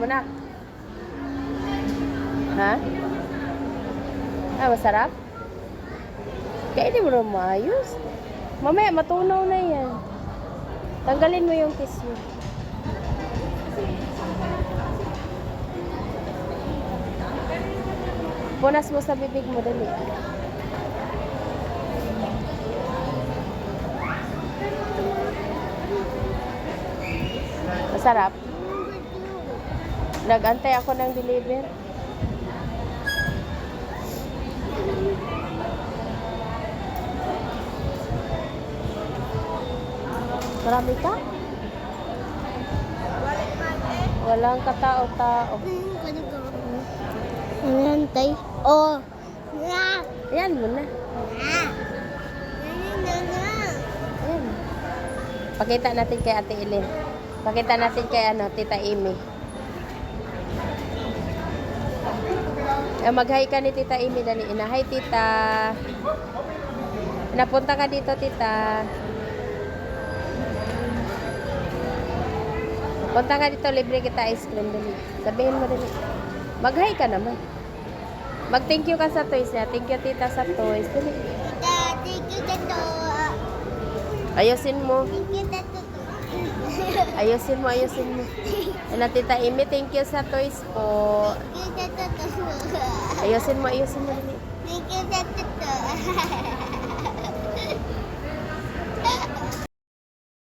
nak? Ha? Ah, masarap? Kaya hindi mo naman maayos. Mamaya, matunaw na yan. Tanggalin mo yung tissue. Punas mo sa bibig mo, dali. Masarap? Nag-antay ako ng deliver. Marami ka? Walang katao-tao. Nantay. Oh. Na. Ayan mo na. Ayan. Pakita natin kay Ate Ellen. Pakita natin kay Tita Amy. Mag-hi ka ni Tita Amy, dali. Hi, Tita. Napunta ka dito, Tita. Punta ka dito, libre kita ice cream, dali. Sabihin mo, dali. Mag-hi ka naman. Mag-thank you ka sa toys niya. Thank you, Tita, sa toys. Dali. Thank you, Tato. Ayusin mo. Thank you, Tato. Ayusin mo, ayusin mo. Ano, Tita Amy, thank you sa toys po. Thank you, Tato. Ayusin mo, dali. Thank you, Tato.